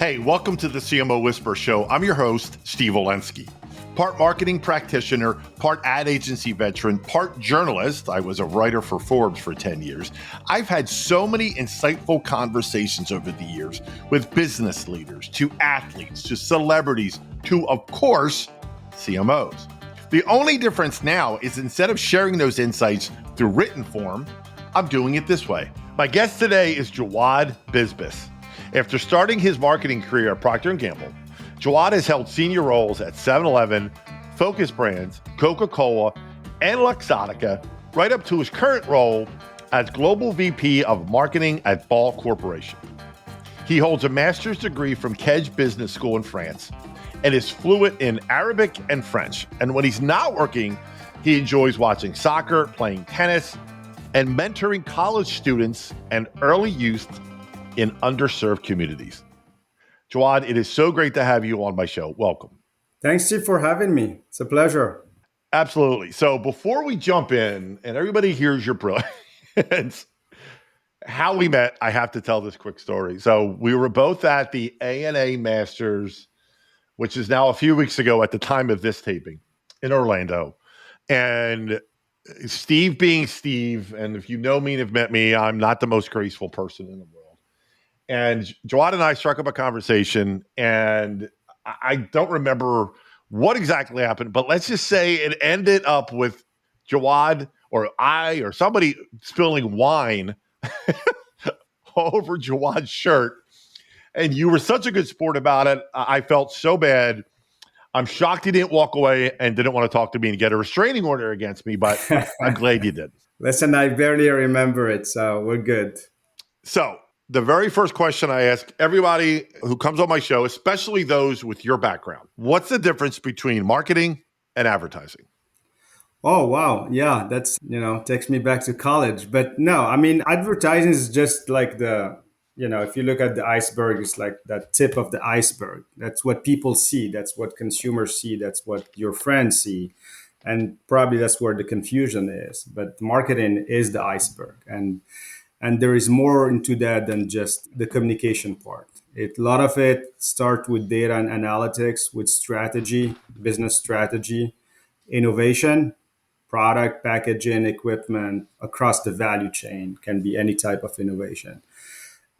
Hey, welcome to the CMO Whisper Show. I'm your host, Steve Olensky. Part marketing practitioner, part ad agency veteran, part journalist. I was a writer for Forbes for 10 years. I've had so many insightful conversations over the years with business leaders, to athletes, to celebrities, to, of course, CMOs. The only difference now is instead of sharing those insights through written form, I'm doing it this way. My guest today is Jawad Bisbis. After starting his marketing career at Procter Gamble, Jawad has held senior roles at 7-Eleven, Focus Brands, Coca Cola, and Luxottica, right up to his current role as Global VP of Marketing at Ball Corporation. He holds a master's degree from KEDGE Business School in France and is fluent in Arabic and French. And when he's not working, he enjoys watching soccer, playing tennis, and mentoring college students and early youth in underserved communities. Jawad, it is so great to have you on my show. Welcome. Thanks, Steve, for having me. It's a pleasure. Absolutely. So before we jump in and everybody hears your brilliance, how we met, I have to tell this quick story. So we were both at the ANA Masters, which is now a few weeks ago at the time of this taping in Orlando. And Steve being Steve, and if you know me and have met me, I'm not the most graceful person in the world. And Jawad and I struck up a conversation, and I don't remember what exactly happened, but let's just say it ended up with Jawad or I or somebody spilling wine over Jawad's shirt. And you were such a good sport about it. I felt so bad. I'm shocked you didn't walk away and didn't want to talk to me and get a restraining order against me, but I'm glad you did. Listen, I barely remember it, so we're good. So the very first question I ask everybody who comes on my show, especially those with your background, what's the difference between marketing and advertising? Oh, wow. Yeah, that's, takes me back to college. But no, I mean, advertising is just like if you look at the iceberg, it's like that tip of the iceberg. That's what people see. That's what consumers see. That's what your friends see. And probably that's where the confusion is. But marketing is the iceberg. And there is more into that than just the communication part. A lot of it starts with data and analytics, with strategy, business strategy, innovation, product, packaging, equipment across the value chain, can be any type of innovation.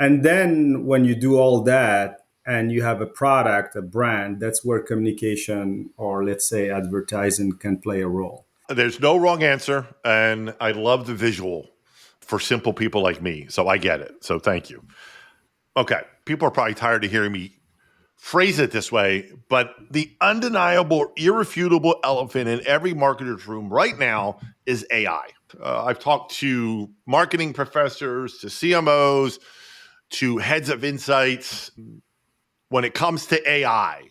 And then when you do all that and you have a product, a brand, that's where communication or let's say advertising can play a role. There's no wrong answer, and I love the visual for simple people like me, so I get it. So thank you. Okay, people are probably tired of hearing me phrase it this way, but the undeniable, irrefutable elephant in every marketer's room right now is AI. I've talked to marketing professors, to CMOs, to heads of insights when it comes to AI,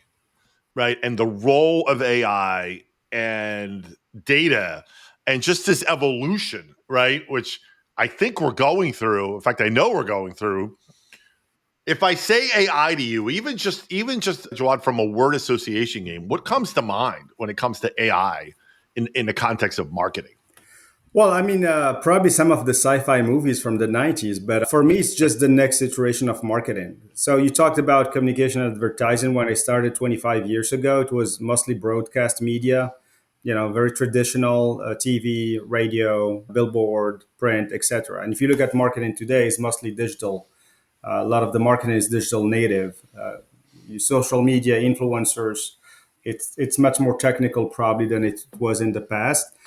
right? And the role of AI and data and just this evolution, right? Which I think we're going through. In fact, I know we're going through. If I say AI to you, even just Jawad, from a word association game, what comes to mind when it comes to AI in the context of marketing? Well, I mean, probably some of the sci-fi movies from the 90s, but for me, it's just the next iteration of marketing. So you talked about communication and advertising. When I started 25 years ago, it was mostly broadcast media, very traditional TV, radio, billboard, print, etc. And if you look at marketing today, it's mostly digital. A lot of the marketing is digital native. Social media, influencers, it's much more technical probably than it was in the past.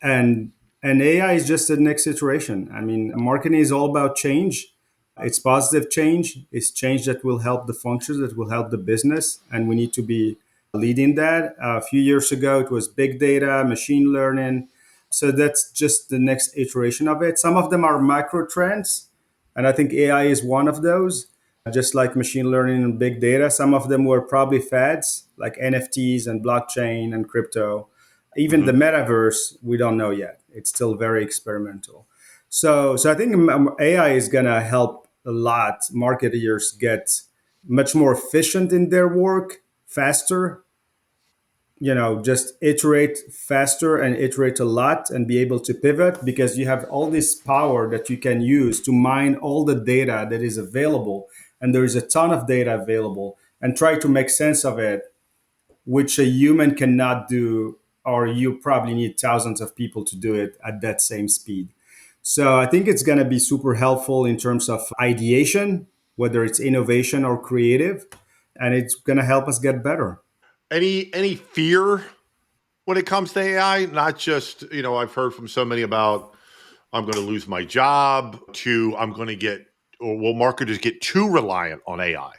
And and AI is just the next iteration. I mean, marketing is all about change. It's positive change. It's change that will help the functions, that will help the business. And we need to be leading that. A few years ago, it was big data, machine learning. So that's just the next iteration of it. Some of them are macro trends. And I think AI is one of those, just like machine learning and big data. Some of them were probably fads, like NFTs and blockchain and crypto. Even the metaverse, we don't know yet. It's still very experimental. So I think AI is going to help a lot marketers get much more efficient in their work, faster, just iterate faster and iterate a lot and be able to pivot because you have all this power that you can use to mine all the data that is available and there is a ton of data available, and try to make sense of it, which a human cannot do, or you probably need thousands of people to do it at that same speed. So I think it's going to be super helpful in terms of ideation, whether it's innovation or creative, and it's going to help us get better. Any fear when it comes to AI? Not just, I've heard from so many about I'm going to lose my job to I'm going to get, or will marketers get too reliant on AI?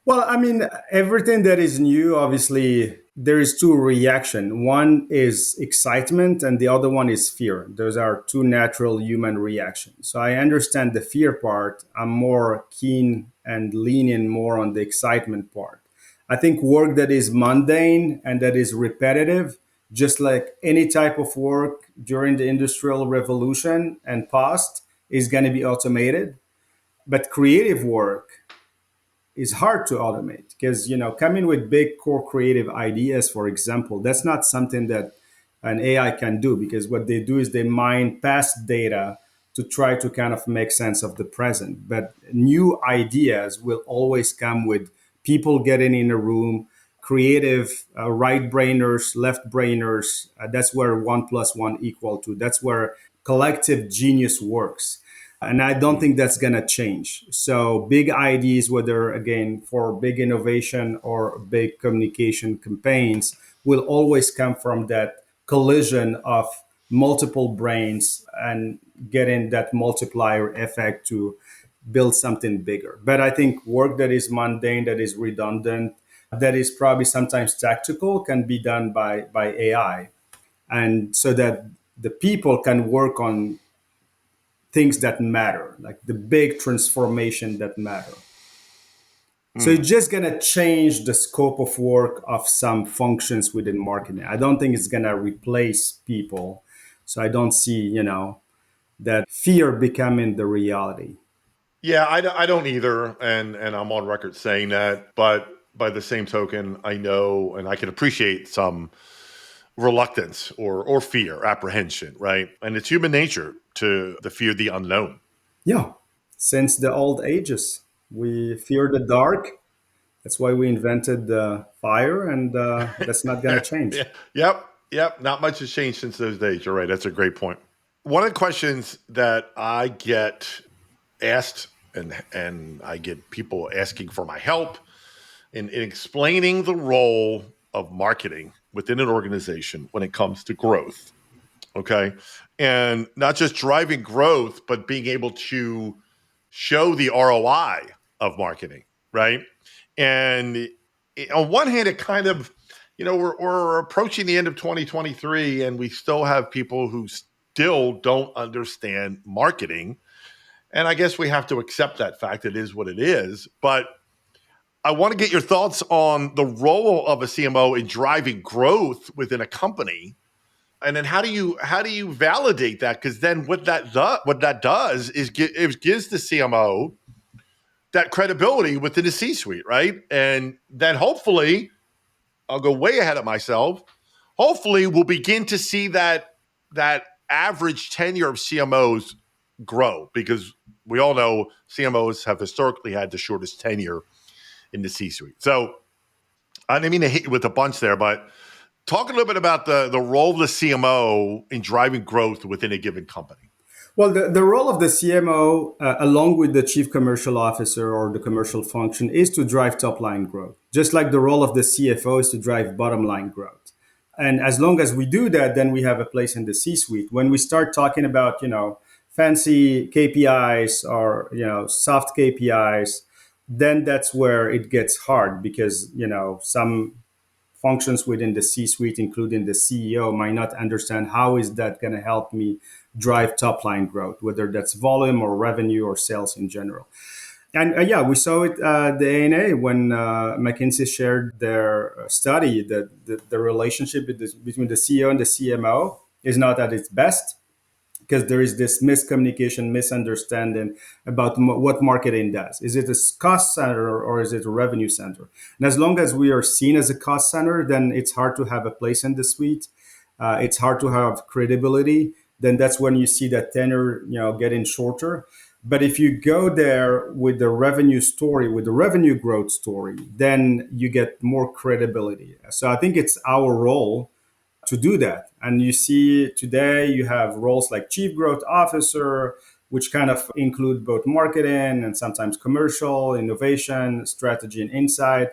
Well, I mean, everything that is new, obviously, there is two reaction. One is excitement, and the other one is fear. Those are two natural human reactions. So I understand the fear part. I'm more keen and leaning more on the excitement part. I think work that is mundane and that is repetitive, just like any type of work during the Industrial Revolution and past, is going to be automated. But creative work is hard to automate because coming with big core creative ideas, for example, that's not something that an AI can do, because what they do is they mine past data to try to kind of make sense of the present. But new ideas will always come with people getting in a room, creative, right brainers, left brainers. That's where 1 + 1 = 2. That's where collective genius works. And I don't think that's going to change. So big ideas, whether again for big innovation or big communication campaigns, will always come from that collision of multiple brains and getting that multiplier effect to build something bigger. But I think work that is mundane, that is redundant, that is probably sometimes tactical, can be done by AI. And so that the people can work on things that matter, like the big transformation that matter. So Hmm. it's just going to change the scope of work of some functions within marketing. I don't think it's going to replace people. So I don't see, that fear becoming the reality. Yeah, I don't either, and I'm on record saying that. But by the same token, I know and I can appreciate some reluctance or fear, apprehension, right? And it's human nature to fear the unknown. Yeah. Since the old ages, we fear the dark. That's why we invented the fire, and that's not going to Yeah. change. Yep. Not much has changed since those days. You're right. That's a great point. One of the questions that I get asked, and I get people asking for my help in explaining the role of marketing within an organization when it comes to growth. Okay. And not just driving growth, but being able to show the ROI of marketing, right? And on one hand, it kind of, we're approaching the end of 2023 and we still have people who still don't understand marketing. And I guess we have to accept that fact. It is what it is. But I want to get your thoughts on the role of a CMO in driving growth within a company, and then how do you validate that? Because then what that does is it gives the CMO that credibility within the C-suite, right? And then hopefully, I'll go way ahead of myself. Hopefully, we'll begin to see that average tenure of CMOs grow, because we all know CMOs have historically had the shortest tenure in the C-suite. So I didn't mean to hit you with a bunch there, but talk a little bit about the role of the CMO in driving growth within a given company. Well, the role of the CMO, along with the chief commercial officer or the commercial function, is to drive top line growth, just like the role of the CFO is to drive bottom line growth. And as long as we do that, then we have a place in the C suite. When we start talking about, fancy KPIs or, soft KPIs, then that's where it gets hard, because, some functions within the C-suite, including the CEO, might not understand how is that going to help me drive top line growth, whether that's volume or revenue or sales in general. And yeah, we saw it the ANA when McKinsey shared their study that the relationship between the CEO and the CMO is not at its best, because there is this miscommunication, misunderstanding about what marketing does. Is it a cost center or is it a revenue center? And as long as we are seen as a cost center, then it's hard to have a place in the suite. It's hard to have credibility. Then that's when you see that tenure, getting shorter. But if you go there with the revenue story, with the revenue growth story, then you get more credibility. So I think it's our role to do that. And you see today you have roles like chief growth officer, which kind of include both marketing and sometimes commercial, innovation, strategy, and insight.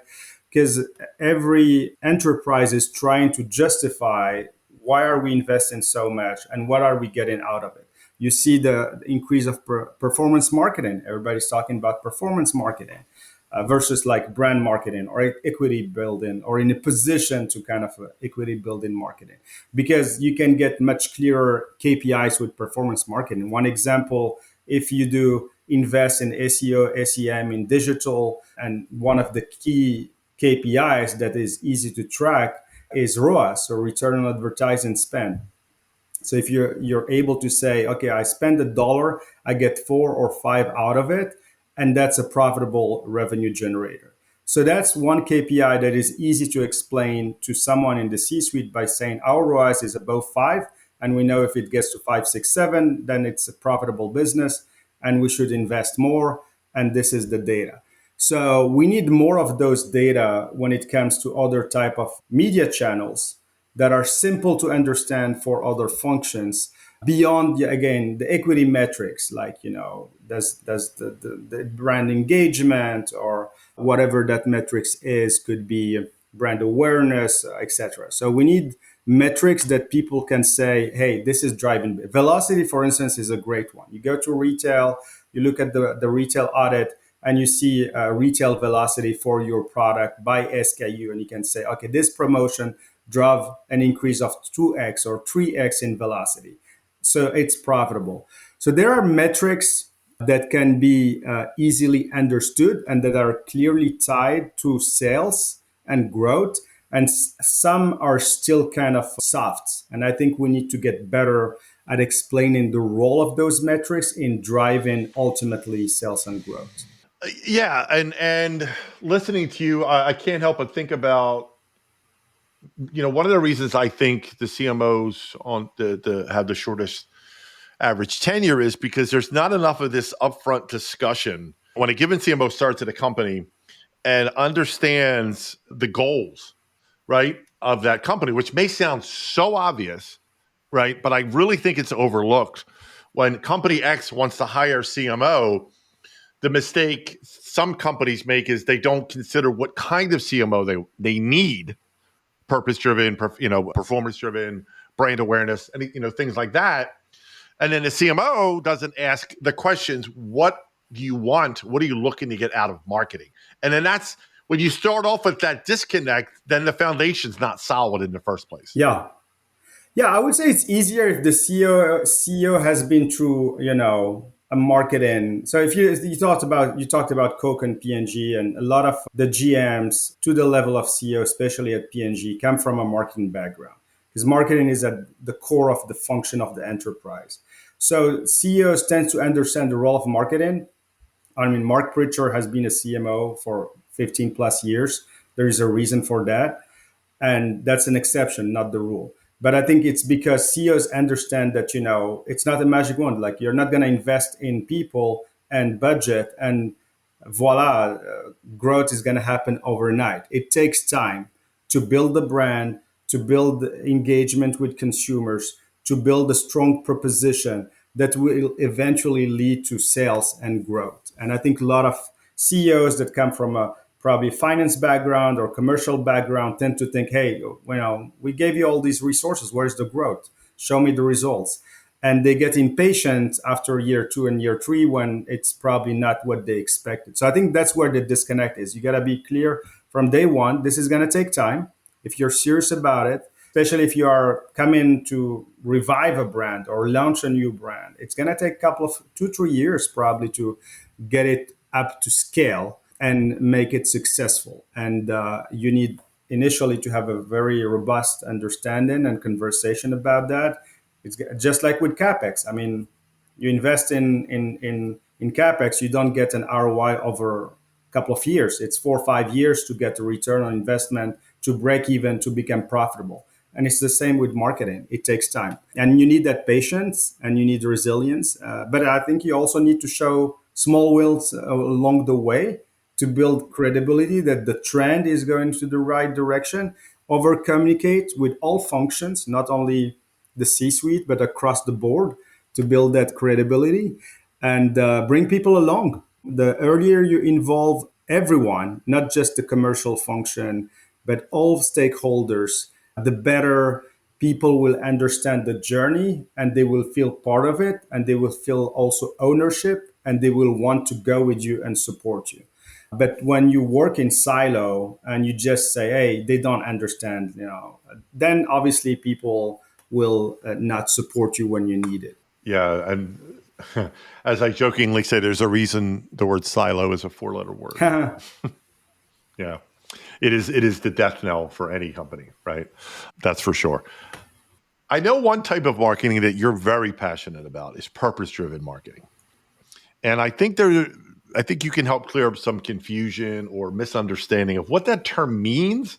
Because every enterprise is trying to justify why are we investing so much and what are we getting out of it. You see the increase of performance marketing. Everybody's talking about performance marketing versus like brand marketing or equity building, or in a position to kind of equity building marketing, because you can get much clearer KPIs with performance marketing. One example, if you do invest in SEO, SEM, in digital, and one of the key KPIs that is easy to track is ROAS, or return on advertising spend. So if you're able to say, okay, I spend $1, I get 4 or 5 out of it, and that's a profitable revenue generator. So that's one KPI that is easy to explain to someone in the C-suite by saying our ROAS is above 5, and we know if it gets to 5, 6, 7, then it's a profitable business, and we should invest more. And this is the data. So we need more of those data when it comes to other type of media channels that are simple to understand for other functions beyond, again, the equity metrics, like, does the brand engagement or whatever that metrics is, could be brand awareness, etc. So we need metrics that people can say, hey, this is driving. Velocity, for instance, is a great one. You go to retail, you look at the retail audit, and you see retail velocity for your product by SKU, and you can say, okay, this promotion drove an increase of 2x or 3x in velocity. So it's profitable. So there are metrics that can be easily understood and that are clearly tied to sales and growth. And some are still kind of soft. And I think we need to get better at explaining the role of those metrics in driving ultimately sales and growth. Yeah, and listening to you, I can't help but think about, one of the reasons I think the CMOs on the have the shortest average tenure is because there's not enough of this upfront discussion when a given CMO starts at a company and understands the goals, right, of that company, which may sound so obvious, right? But I really think it's overlooked. When company X wants to hire CMO, the mistake some companies make is they don't consider what kind of CMO they need: purpose driven, performance driven, brand awareness, and things like that. And then the CMO doesn't ask the questions: what do you want? What are you looking to get out of marketing? And then that's when you start off with that disconnect, then the foundation's not solid in the first place. Yeah. Yeah, I would say it's easier if the CEO has been through, a marketing. So if you talked about Coke and P&G, and a lot of the GMs to the level of CEO, especially at P&G, come from a marketing background, because marketing is at the core of the function of the enterprise. So CEOs tend to understand the role of marketing. I mean, Mark Pritchard has been a CMO for 15 plus years. There is a reason for that. And that's an exception, not the rule. But I think it's because CEOs understand that, it's not a magic wand. Like, you're not going to invest in people and budget and voila, growth is going to happen overnight. It takes time to build the brand, to build engagement with consumers, to build a strong proposition that will eventually lead to sales and growth. And I think a lot of CEOs that come from a probably finance background or commercial background tend to think, hey, we gave you all these resources. Where's the growth? Show me the results. And they get impatient after year 2 and year 3 when it's probably not what they expected. So I think that's where the disconnect is. You got to be clear from day one. This is going to take time. If you're serious about it, especially if you are coming to revive a brand or launch a new brand, it's going to take a couple of 2-3 years probably to get it up to scale and make it successful. And you need initially to have a very robust understanding and conversation about that. It's just like with CapEx. I mean, you invest in CapEx, you don't get an ROI over a couple of years. It's 4 or 5 years to get a return on investment, to break even, to become profitable. And it's the same with marketing. It takes time. And you need that patience and you need resilience. But I think you also need to show small wins along the way to build credibility that the trend is going to the right direction. Over communicate with all functions, not only the C suite, but across the board to build that credibility and bring people along. The earlier you involve everyone, not just the commercial function, but all stakeholders, the better people will understand the journey and they will feel part of it and they will feel also ownership and they will want to go with you and support you. But when you work in silo and you just say, hey, they don't understand, then obviously people will not support you when you need it. Yeah. And as I jokingly say, there's a reason the word silo is a 4-letter word. Yeah. It is the death knell for any company, right? That's for sure. I know one type of marketing that you're very passionate about is purpose-driven marketing. And I think you can help clear up some confusion or misunderstanding of what that term means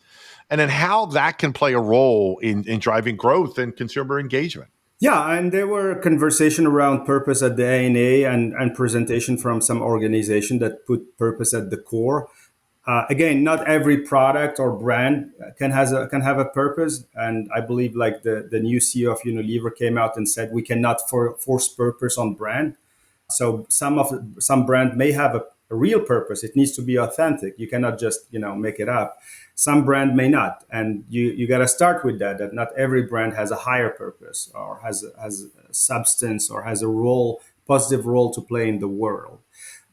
and then how that can play a role in driving growth and consumer engagement. Yeah, and there were conversation around purpose at the ANA and presentation from some organization that put purpose at the core. Again, not every product or brand can have a purpose, and I believe like the new CEO of Unilever came out and said we cannot force purpose on brand. So some brand may have a real purpose. It needs to be authentic. You cannot just make it up. Some brand may not, and you got to start with that. That not every brand has a higher purpose or has a substance or has a positive role to play in the world.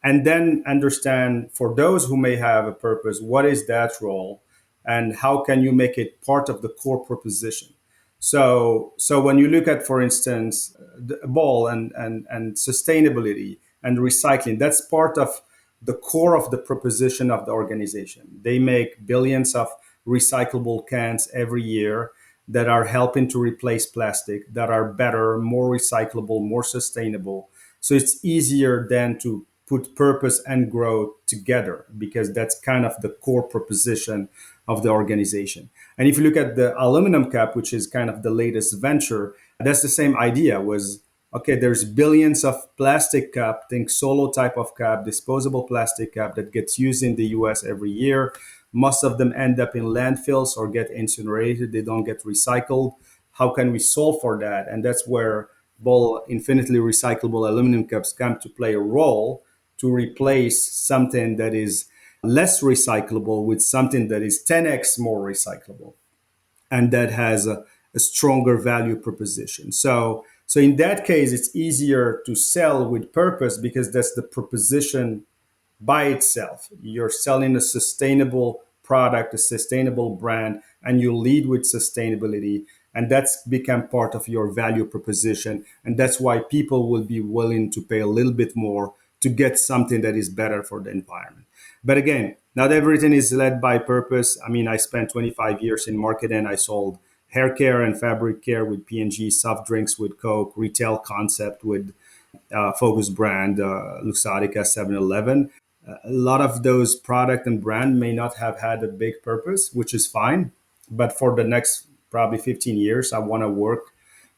And then understand for those who may have a purpose, what is that role, and how can you make it part of the core proposition. So when you look at, for instance, the ball and sustainability and recycling, that's part of the core of the proposition of the organization. They make billions of recyclable cans every year that are helping to replace plastic, that are better, more recyclable, more sustainable. So it's easier then to put purpose and growth together because that's kind of the core proposition of the organization. And if you look at the aluminum cup, which is kind of the latest venture, that's the same idea was, okay, there's billions of plastic cup, think solo type of cup, disposable plastic cup that gets used in the US every year. Most of them end up in landfills or get incinerated. They don't get recycled. How can we solve for that? And that's where Ball infinitely recyclable aluminum cups come to play a role to replace something that is less recyclable with something that is 10x more recyclable and that has a stronger value proposition. So in that case, it's easier to sell with purpose because that's the proposition by itself. You're selling a sustainable product, a sustainable brand, and you lead with sustainability. And that's become part of your value proposition. And that's why people will be willing to pay a little bit more to get something that is better for the environment. But again, not everything is led by purpose. I mean, I spent 25 years in marketing. I sold hair care and fabric care with P&G, soft drinks with Coke, retail concept with Focus brand, Luxottica, 7-Eleven. A lot of those product and brand may not have had a big purpose, which is fine. But for the next probably 15 years, I want to work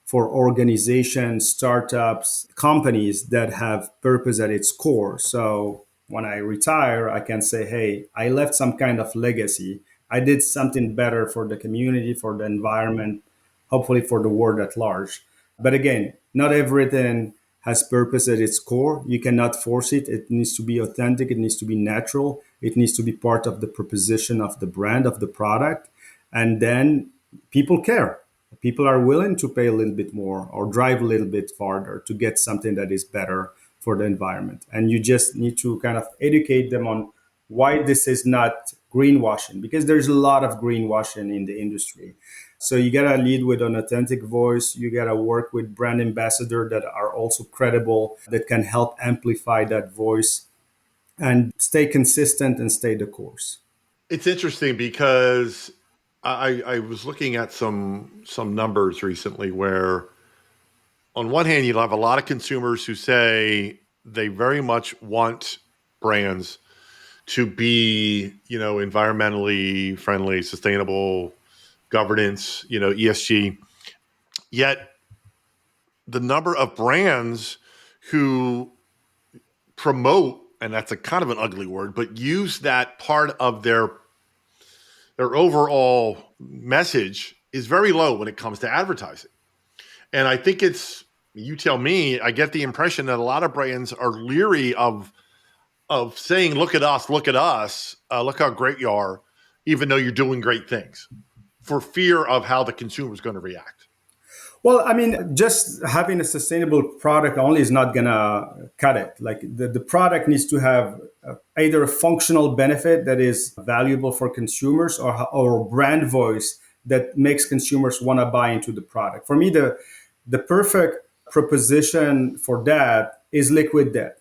for organizations, startups, companies that have purpose at its core. So when I retire, I can say, hey, I left some kind of legacy. I did something better for the community, for the environment, hopefully for the world at large. But again, not everything has purpose at its core. You cannot force it. It needs to be authentic. It needs to be natural. It needs to be part of the proposition of the brand, of the product. And then people care. People are willing to pay a little bit more or drive a little bit farther to get something that is better for the environment. And you just need to kind of educate them on why this is not greenwashing, because there's a lot of greenwashing in the industry. So you gotta lead with an authentic voice. You gotta work with brand ambassadors that are also credible, that can help amplify that voice and stay consistent and stay the course. It's interesting because I was looking at some numbers recently where on one hand, you'll have a lot of consumers who say they very much want brands to be, environmentally friendly, sustainable, governance, ESG. Yet the number of brands who promote, and that's a kind of an ugly word, but use that part of their overall message is very low when it comes to advertising. And I think you tell me, I get the impression that a lot of brands are leery of saying, look at us, look how great you are, even though you're doing great things, for fear of how the consumer is going to react. Well, I mean, just having a sustainable product only is not gonna cut it. Like the product needs to have either a functional benefit that is valuable for consumers, or brand voice that makes consumers want to buy into the product. For me, the perfect proposition for that is liquid death.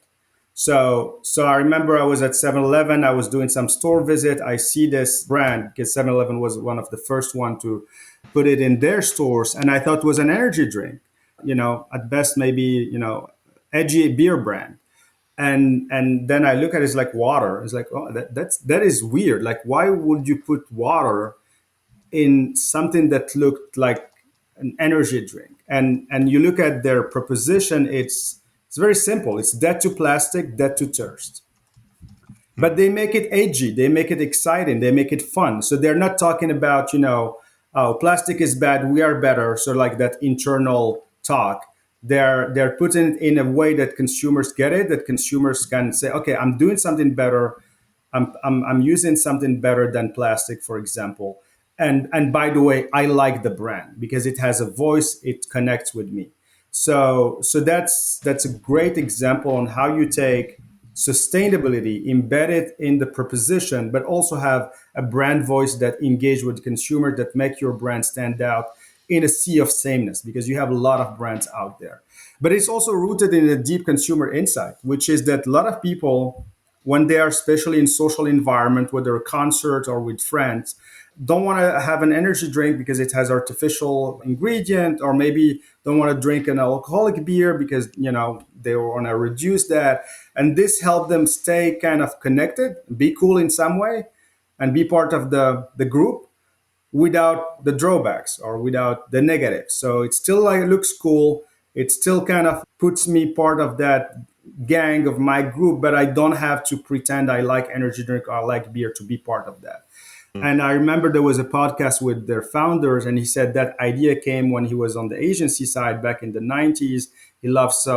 So I remember I was at 7-Eleven. I was doing some store visit. I see this brand because 7-Eleven was one of the first one to put it in their stores, and I thought it was an energy drink. At best maybe edgy beer brand. And then I look at it, it's like water. It's like, oh, that is weird. Like, why would you put water in something that looked like an energy drink? And you look at their proposition, it's very simple. It's dead to plastic, dead to thirst. But they make it edgy, they make it exciting, they make it fun. So they're not talking about, oh, plastic is bad, we are better. So like that internal talk. They're putting it in a way that consumers get it, that consumers can say, okay, I'm doing something better. I'm using something better than plastic, for example. And by the way, I like the brand because it has a voice, it connects with me. So that's a great example on how you take sustainability, embed it in the proposition, but also have a brand voice that engage with the consumer, that make your brand stand out in a sea of sameness, because you have a lot of brands out there. But it's also rooted in a deep consumer insight, which is that a lot of people, when they are especially in social environment, whether a concert or with friends, don't want to have an energy drink because it has artificial ingredient, or maybe don't want to drink an alcoholic beer because they want to reduce that. And this helped them stay kind of connected, be cool in some way, and be part of the group without the drawbacks or without the negatives. So it still like looks cool. It still kind of puts me part of that gang of my group, but I don't have to pretend I like energy drink or I like beer to be part of that. And I remember there was a podcast with their founders, and he said that idea came when he was on the agency side back in the 90s. He loves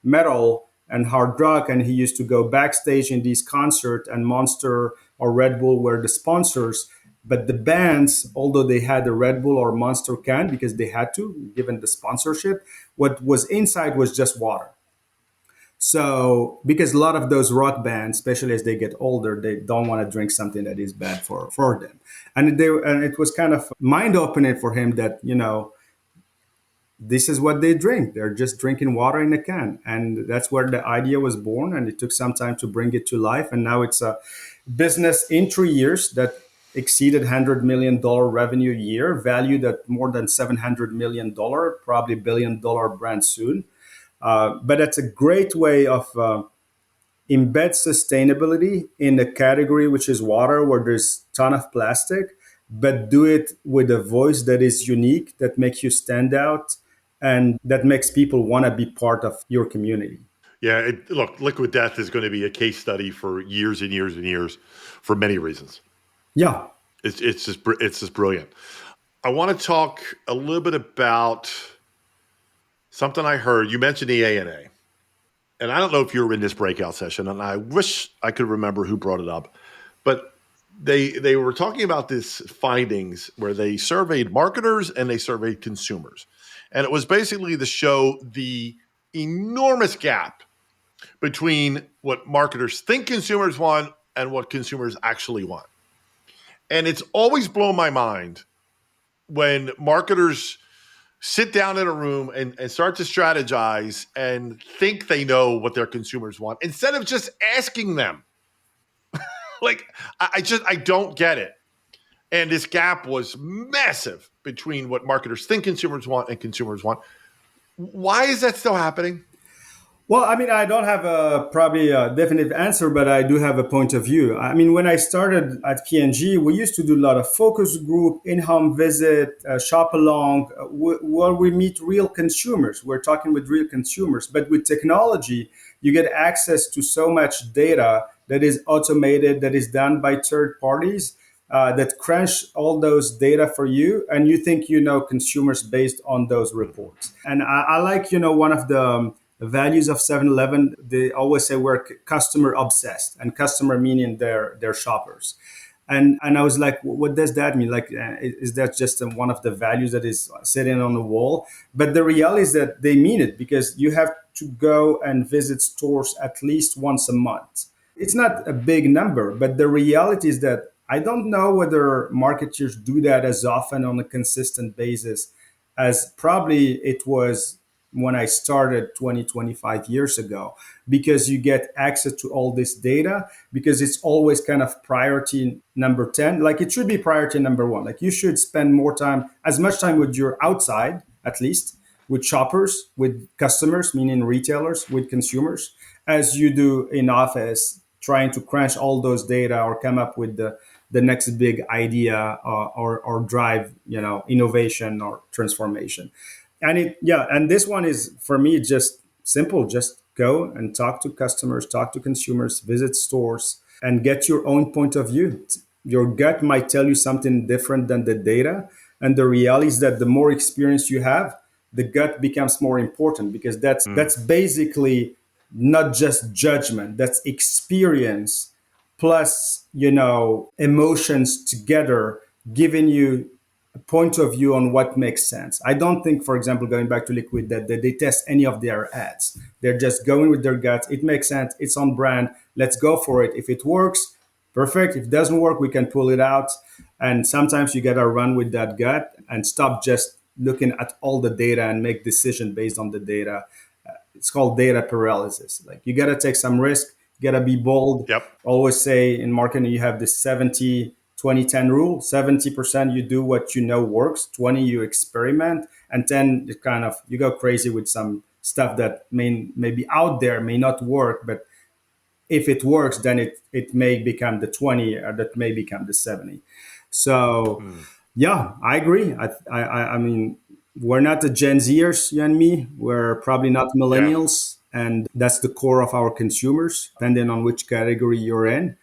metal and hard rock, and he used to go backstage in these concerts, and Monster or Red Bull were the sponsors. But the bands, although they had a Red Bull or Monster can because they had to, given the sponsorship, what was inside was just water. So, because a lot of those rock bands, especially as they get older, they don't want to drink something that is bad for them. And it was kind of mind opening for him that, this is what they drink. They're just drinking water in a can. And that's where the idea was born. And it took some time to bring it to life. And now it's a business in 3 years that exceeded $100 million revenue a year, valued at more than $700 million, probably $1 billion brand soon. But that's a great way of embed sustainability in a category which is water, where there's a ton of plastic, but do it with a voice that is unique, that makes you stand out, and that makes people want to be part of your community. Yeah, look, Liquid Death is going to be a case study for years and years and years for many reasons. Yeah. It's just brilliant. I want to talk a little bit about something I heard. You mentioned the ANA. And I don't know if you were in this breakout session, and I wish I could remember who brought it up. But they were talking about this findings where they surveyed marketers and they surveyed consumers. And it was basically to show the enormous gap between what marketers think consumers want and what consumers actually want. And it's always blown my mind when marketers sit down in a room and start to strategize and think they know what their consumers want instead of just asking them. Like, I don't get it. And this gap was massive between what marketers think consumers want and consumers want. Why is that still happening? Well, I mean, I don't have a probably a definite answer, but I do have a point of view. I mean, when I started at P&G, we used to do a lot of focus group, in-home visit, shop along, where we meet real consumers. We're talking with real consumers, but with technology, you get access to so much data that is automated, that is done by third parties, that crunch all those data for you, and you think you know consumers based on those reports. And I like, one of the values of 7-Eleven, they always say we're customer obsessed, and customer meaning their shoppers. And I was like, what does that mean? Like, is that just one of the values that is sitting on the wall? But the reality is that they mean it, because you have to go and visit stores at least once a month. It's not a big number, but the reality is that I don't know whether marketers do that as often on a consistent basis as probably it was when I started 20, 25 years ago, because you get access to all this data, because it's always kind of priority number 10. Like, it should be priority number one. Like, you should spend more time, as much time with your outside, at least, with shoppers, with customers, meaning retailers, with consumers, as you do in office, trying to crunch all those data or come up with the next big idea, or drive, innovation or transformation. And this one is for me just simple. Just go and talk to customers, talk to consumers, visit stores, and get your own point of view. Your gut might tell you something different than the data, and the reality is that the more experience you have, the gut becomes more important, because that's basically not just judgment, that's experience plus, emotions together, giving you a point of view on what makes sense. I don't think, for example, going back to Liquid, that they test any of their ads. They're just going with their guts. It makes sense. It's on brand. Let's go for it. If it works, perfect. If it doesn't work, we can pull it out. And sometimes you got to run with that gut and stop just looking at all the data and make decision based on the data. It's called data paralysis. Like, you got to take some risk, you got to be bold. Yep. Always say in marketing, you have this 70-20-10 rule. 70% you do what you know works, 20 you experiment, and 10 you kind of you go crazy with some stuff that may be out there, may not work, but if it works, then it may become the 20, or that may become the 70. So yeah, I agree. I mean, we're not the Gen Zers, you and me. We're probably not Yeah. millennials, and that's the core of our consumers, depending on which category you're in.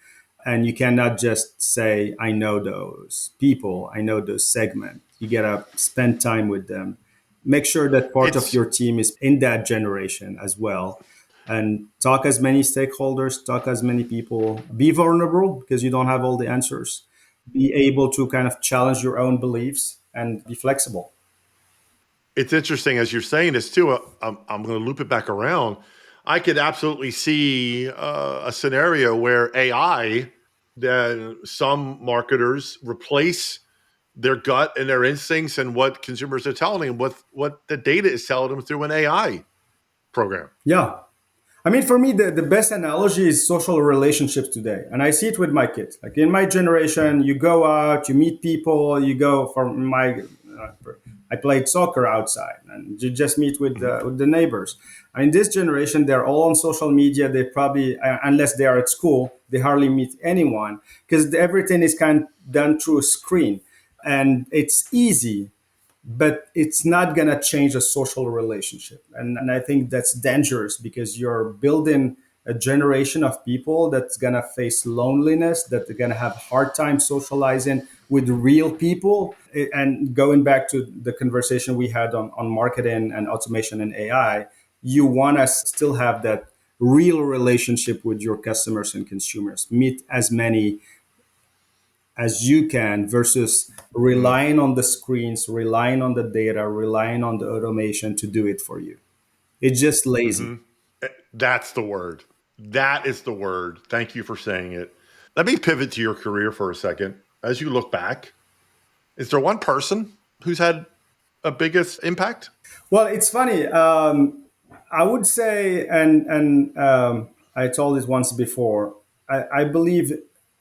And you cannot just say, I know those people, I know those segments. You gotta spend time with them. Make sure that part of It's your team is in that generation as well. And talk as many stakeholders, talk as many people. Be vulnerable, because you don't have all the answers. Be able to kind of challenge your own beliefs and be flexible. it's interesting as you're saying this too. I'm going to loop it back around. I could absolutely see a scenario where AI, that some marketers replace their gut and their instincts and what consumers are telling them, what the data is telling them through an AI program. Yeah. I mean, for me, the best analogy is social relationships today. And I see it with my kids. Like, in my generation, you go out, you meet people, you go for uh, I played soccer outside, and you just meet with the neighbors. In this generation, they're all on social media. They probably, unless they are at school, they hardly meet anyone, because everything is kind of done through a screen. And it's easy, but it's not going to change a social relationship. And I think that's dangerous, because you're building a generation of people that's going to face loneliness, that they're going to have hard time socializing with real people. And going back to the conversation we had on marketing and automation and AI, you want to still have that real relationship with your customers and consumers. Meet as many as you can, versus Mm, relying on the screens, relying on the data, relying on the automation to do it for you. It's just lazy. hmm That's the word. That is the word. Thank you for saying it. Let me pivot to your career for a second. As you look back, is there one person who's had a biggest impact? Well, it's funny. I would say, and I told this once before. I believe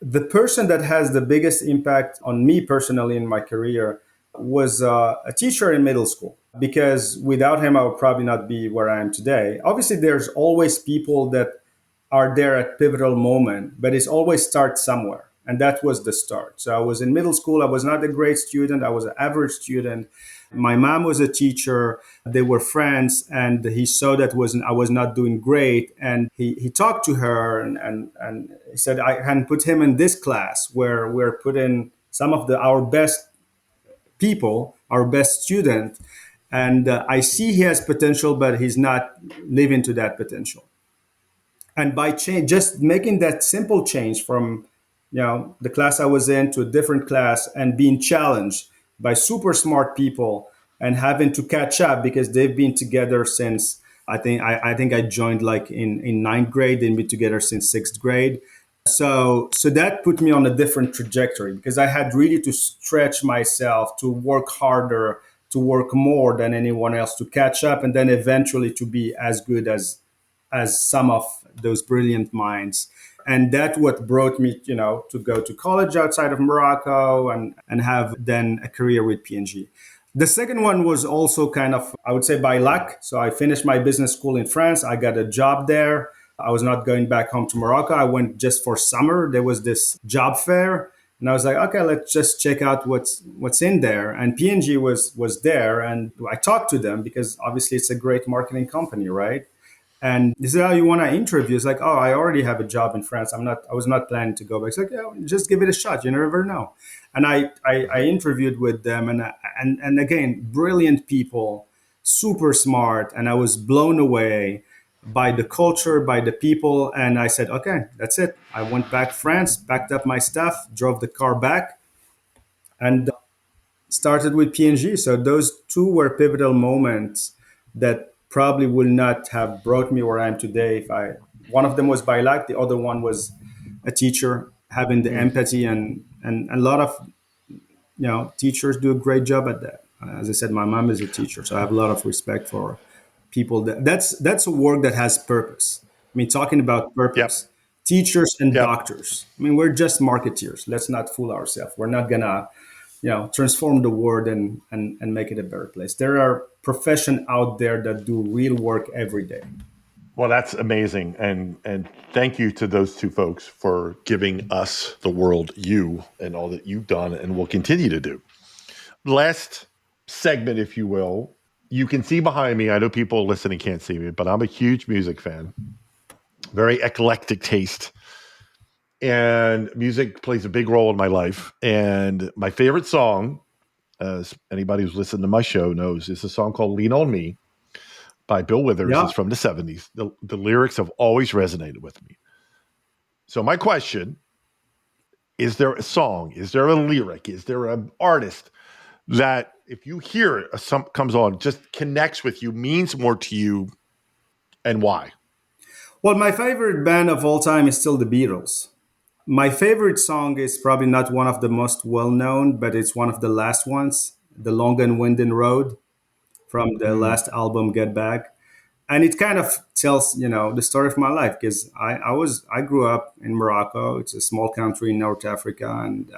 the person that has the biggest impact on me personally in my career was a teacher in middle school. because without him, I would probably not be where I am today. Obviously, there's always people that are there at pivotal moment, but it's always start somewhere. And that was the start. So I was in middle school. I was not a great student. I was an average student. My mom was a teacher. They were friends, and he saw that wasn't I was not doing great. And he talked to her, and he said I can put him in this class where we're putting some of our best people, our best student, and I see he has potential, but he's not living to that potential. And by change, just making that simple change from the class I was in to a different class and being challenged by super smart people and having to catch up because they've been together since I think I joined like in ninth grade. They've been together since sixth grade. So that put me on a different trajectory because I had really to stretch myself, to work harder, to work more than anyone else, to catch up, and then eventually to be as good as some of those brilliant minds. And that what brought me, to go to college outside of Morocco and have then a career with P&G. The second one was also kind of, I would say, by luck. So I finished my business school in France. I got a job there. I was not going back home to Morocco. I went just for summer. There was this job fair, and I was like, okay, let's just check out what's in there. And P&G was there, and I talked to them because obviously it's a great marketing company, right? And he said, "Oh, you want to interview?" It's like, "Oh, I already have a job in France. I was not planning to go back." It's like, "Yeah, just give it a shot. You never know." And I interviewed with them, and again, brilliant people, super smart, and I was blown away by the culture, by the people, and I said, "Okay, that's it." I went back to France, packed up my stuff, drove the car back, and started with P&G. So those two were pivotal moments that probably would not have brought me where I am today if I one of them was by luck, the other one was a teacher having the Mm. empathy and a lot of teachers do a great job at that. As I said, my mom is a teacher, so I have a lot of respect for people that's a work that has purpose. I mean, talking about Yep. purpose, teachers and Yep. doctors. I mean, we're just marketeers. Let's not fool ourselves. We're not gonna transform the world and make it a better place. There are professions out there that do real work every day. Well, that's amazing, and thank you to those two folks for giving us the world, you, and all that you've done and will continue to do. Last segment, if you will. You can see behind me. I know people listening can't see me, but I'm a huge music fan. Very eclectic taste, and music plays a big role in my life. And my favorite song, as anybody who's listened to my show knows, is a song called "Lean on Me" by Bill Withers. Yeah. It's from the '70s. The lyrics have always resonated with me. So my question: is there a song? Is there a lyric? Is there an artist that, if you hear it, some comes on, just connects with you, means more to you, and why? Well, my favorite band of all time is still the Beatles. My favorite song is probably not one of the most well known, but it's one of the last ones, "The Long and Winding Road" from the Mm. last album, Get Back. And it kind of tells the story of my life because I grew up in Morocco. It's a small country in North Africa, and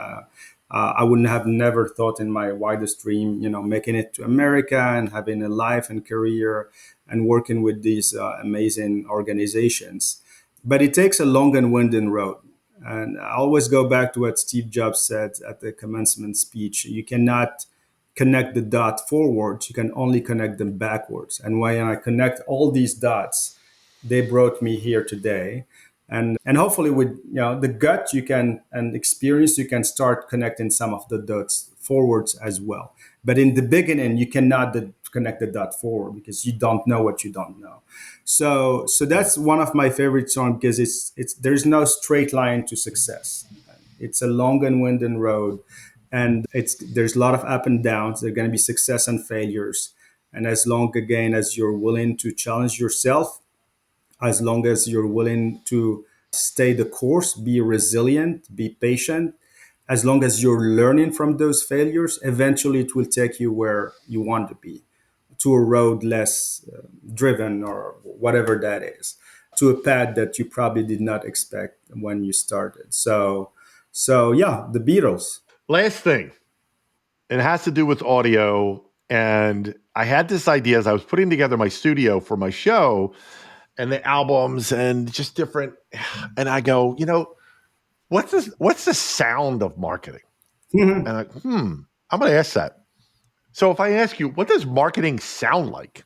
I wouldn't have never thought in my wildest dream making it to America and having a life and career and working with these amazing organizations. But it takes a long and winding road. And I always go back to what Steve Jobs said at the commencement speech: you cannot connect the dot forwards, you can only connect them backwards. And when I connect all these dots, they brought me here today. And hopefully with the gut you can and experience, you can start connecting some of the dots forwards as well. But in the beginning you cannot connect the dot forward because you don't know what you don't know. So Mm. that's one of my favorite songs because it's there's no straight line to success. It's a long and winding road, and there's a lot of up and downs. There are going to be success and failures, and as long again as you're willing to challenge yourself, as long as you're willing to stay the course, be resilient, be patient, as long as you're learning from those failures, eventually it will take you where you want to be, to a road less driven or whatever that is, to a path that you probably did not expect when you started. So yeah, the Beatles. Last thing, it has to do with audio. And I had this idea as I was putting together my studio for my show and the albums and just different. And I go, what's this? What's the sound of marketing? And I'm going to ask that. So if I ask you, what does marketing sound like?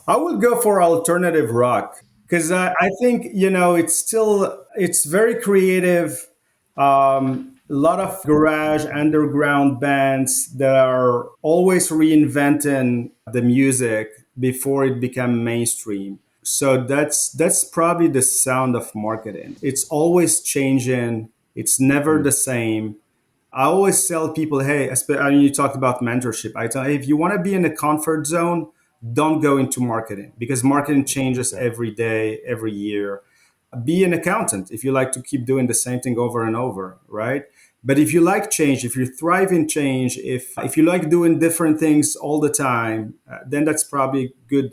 I would go for alternative rock because I think it's very creative. A lot of garage underground bands that are always reinventing the music before it become mainstream. So that's probably the sound of marketing. It's always changing. It's never the same. I always tell people, hey, I mean, you talked about mentorship. I tell, hey, if you want to be in a comfort zone, don't go into marketing because marketing changes every day, every year. Be an accountant if you like to keep doing the same thing over and over, right? But if you like change, if you thrive in change, if you like doing different things all the time, then that's probably good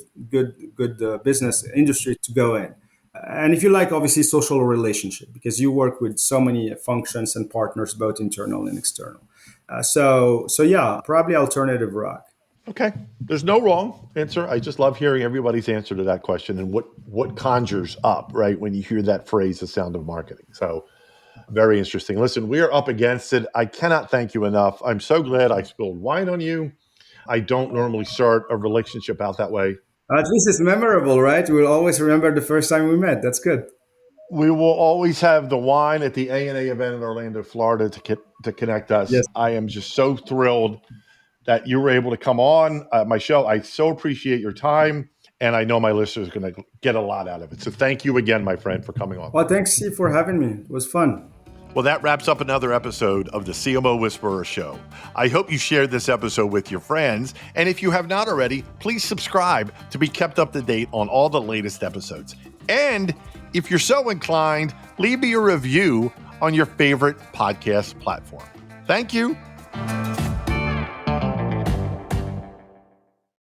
business industry to go in. And if you like, obviously, social relationship, because you work with so many functions and partners, both internal and external. So yeah, probably alternative rock. Okay. There's no wrong answer. I just love hearing everybody's answer to that question and what conjures up, right, when you hear that phrase, the sound of marketing. So very interesting. Listen, we are up against it. I cannot thank you enough. I'm so glad I spilled wine on you. I don't normally start a relationship out that way. At least it's memorable, right? We'll always remember the first time we met. That's good. We will always have the wine at the A&A event in Orlando, Florida to connect us. Yes. I am just so thrilled that you were able to come on my show. I so appreciate your time, and I know my listeners are going to get a lot out of it. So thank you again, my friend, for coming on. Well, thanks, Steve, for having me. It was fun. Well, that wraps up another episode of the CMO Whisperer Show. I hope you shared this episode with your friends, and if you have not already, please subscribe to be kept up to date on all the latest episodes. And if you're so inclined, leave me a review on your favorite podcast platform. Thank you.